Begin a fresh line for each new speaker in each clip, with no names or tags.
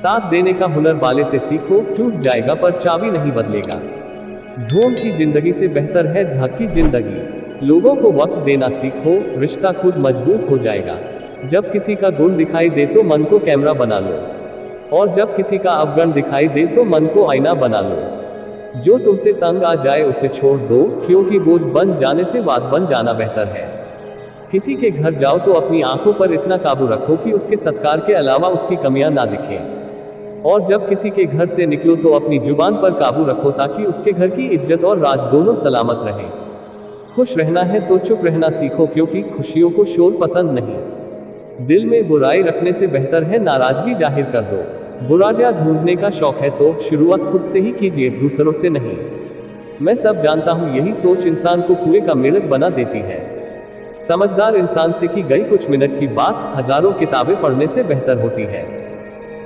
साथ देने का हुनर वाले से सीखो, टूट जाएगा पर चाबी नहीं बदलेगा। ढोंग की जिंदगी से बेहतर है ढक की जिंदगी। लोगों को वक्त देना सीखो, रिश्ता खुद मजबूत हो जाएगा। जब किसी का गुण दिखाई दे तो मन को कैमरा बना लो, और जब किसी का अवगुण दिखाई दे तो मन को आईना बना लो। जो तुमसे तंग आ जाए उसे छोड़ दो, क्योंकि बोझ बन जाने से बात बन जाना बेहतर है। किसी के घर जाओ तो अपनी आंखों पर इतना काबू रखो कि उसके सत्कार के अलावा उसकी कमियां ना दिखें। और जब किसी के घर से निकलो तो अपनी जुबान पर काबू रखो ताकि उसके घर की इज्जत और राज दोनों सलामत रहें। खुश रहना है तो चुप रहना सीखो, क्योंकि खुशियों को शोर पसंद नहीं। दिल में बुराई रखने से बेहतर है नाराजगी जाहिर कर दो। बुराइयां ढूंढने का शौक है तो शुरुआत खुद से ही कीजिए, दूसरों से नहीं। मैं सब जानता हूँ यही सोच इंसान को कुएं का मेढ़क बना देती है। समझदार इंसान से की गई कुछ मिनट की बात हजारों किताबें पढ़ने से बेहतर होती है।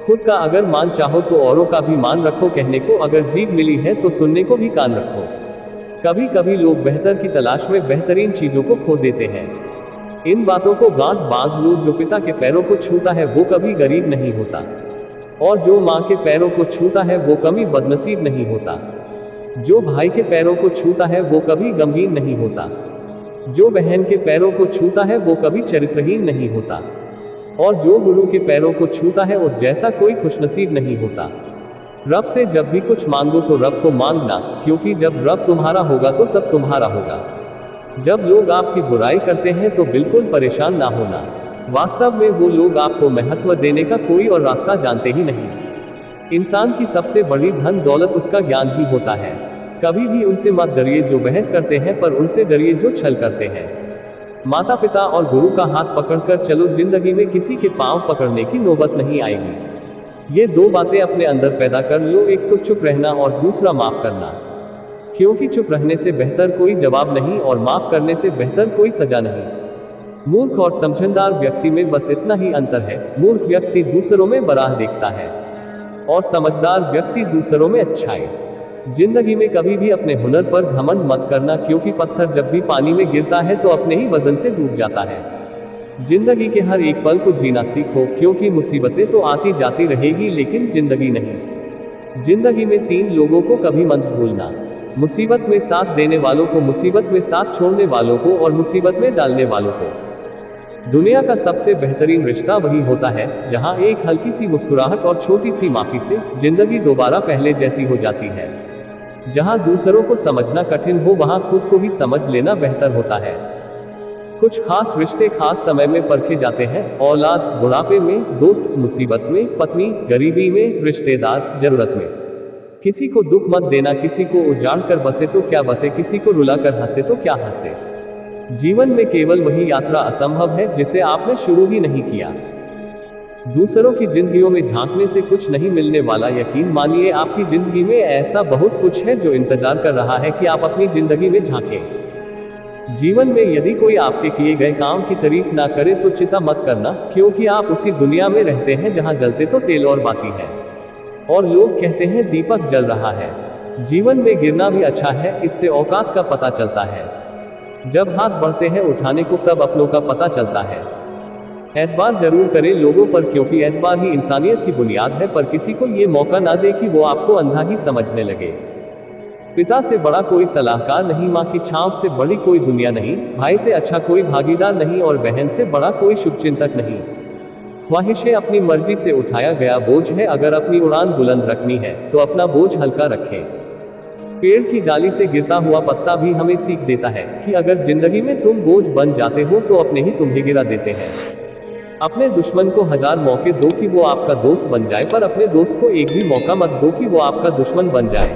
खुद का अगर मान चाहो तो औरों का भी मान रखो। कहने को अगर जीभ मिली है तो सुनने को भी कान रखो। कभी कभी लोग बेहतर की तलाश में बेहतरीन चीजों को खो देते हैं। इन बातों को गांठ बांध लो, जो पिता के पैरों को छूता है वो कभी गरीब नहीं होता, और जो माँ के पैरों को छूता है वो कभी बदनसीब नहीं होता। जो भाई के पैरों को छूता है वो कभी गमगीन नहीं होता। जो बहन के पैरों को छूता है वो कभी चरित्रहीन नहीं होता, और जो गुरु के पैरों को छूता है उस जैसा कोई खुशनसीब नहीं होता। रब से जब भी कुछ मांगो तो रब को मांगना, क्योंकि जब रब तुम्हारा होगा तो सब तुम्हारा होगा। जब लोग आपकी बुराई करते हैं तो बिल्कुल परेशान ना होना। वास्तव में वो लोग आपको महत्व देने का कोई और रास्ता जानते ही नहीं। इंसान की सबसे बड़ी धन दौलत उसका ज्ञान ही होता है। कभी भी उनसे मत डरिए जो बहस करते हैं, पर उनसे डरिए जो छल करते हैं। माता पिता और गुरु का हाथ पकड़कर चलो, जिंदगी में किसी के पांव पकड़ने की नौबत नहीं आएगी। ये दो बातें अपने अंदर पैदा कर लो, एक तो चुप रहना और दूसरा माफ करना। क्योंकि चुप रहने से बेहतर कोई जवाब नहीं, और माफ करने से बेहतर कोई सजा नहीं। मूर्ख और समझदार व्यक्ति में बस इतना ही अंतर है। मूर्ख व्यक्ति दूसरों में बराह देखता है, और समझदार व्यक्ति दूसरों में अच्छाई। जिंदगी में कभी भी अपने हुनर पर घमंड मत करना, क्योंकि पत्थर जब भी पानी में गिरता है तो अपने ही वजन से डूब जाता है। जिंदगी के हर एक पल को जीना सीखो, क्योंकि मुसीबतें तो आती जाती रहेगी लेकिन जिंदगी नहीं। जिंदगी में 3 लोगों को कभी मत भूलना, मुसीबत में साथ देने वालों को, मुसीबत में साथ छोड़ने वालों को, और मुसीबत में डालने वालों को। दुनिया का सबसे बेहतरीन रिश्ता वही होता है जहां एक हल्की सी मुस्कुराहट और छोटी सी माफी से जिंदगी दोबारा पहले जैसी हो जाती है। जहां दूसरों को समझना कठिन हो वहां खुद को भी समझ लेना बेहतर होता है। कुछ खास रिश्ते खास समय में परखे जाते हैं। औलाद बुढ़ापे में, दोस्त मुसीबत में, पत्नी गरीबी में, रिश्तेदार जरूरत में। किसी को दुख मत देना, किसी को उजाड़ कर बसे तो क्या बसे, किसी को रुला कर हंसे तो क्या हंसे। जीवन में केवल वही यात्रा असंभव है जिसे आपने शुरू ही नहीं किया। दूसरों की जिंदगियों में झांकने से कुछ नहीं मिलने वाला। यकीन मानिए आपकी जिंदगी में ऐसा बहुत कुछ है जो इंतजार कर रहा है कि आप अपनी जिंदगी में झांकें। जीवन में यदि कोई आपके किए गए काम की तारीफ ना करे तो चिंता मत करना, क्योंकि आप उसी दुनिया में रहते हैं जहां जलते तो तेल और बाती है, और लोग कहते हैं दीपक जल रहा है। जीवन में गिरना भी अच्छा है, इससे औकात का पता चलता है। जब हाथ बढ़ते हैं उठाने को तब अपनों का पता चलता है। एतबार जरूर करें लोगों पर, क्योंकि एतबार ही इंसानियत की बुनियाद है, पर किसी को ये मौका ना दे कि वो आपको अंधा ही समझने लगे। पिता से बड़ा कोई सलाहकार नहीं, माँ की छांव से बड़ी कोई दुनिया नहीं, भाई से अच्छा कोई भागीदार नहीं, और बहन से बड़ा कोई शुभचिंतक नहीं। ख्वाहिशें अपनी मर्जी से उठाया गया बोझ है। अगर अपनी उड़ान बुलंद रखनी है तो अपना बोझ हल्का रखें। पेड़ की डाली से गिरता हुआ पत्ता भी हमें सीख देता है कि अगर जिंदगी में तुम बोझ बन जाते हो तो अपने ही तुम्हें गिरा देते हैं। अपने दुश्मन को 1000 मौके दो कि वो आपका दोस्त बन जाए, पर अपने दोस्त को एक भी मौका मत दो कि वो आपका दुश्मन बन जाए।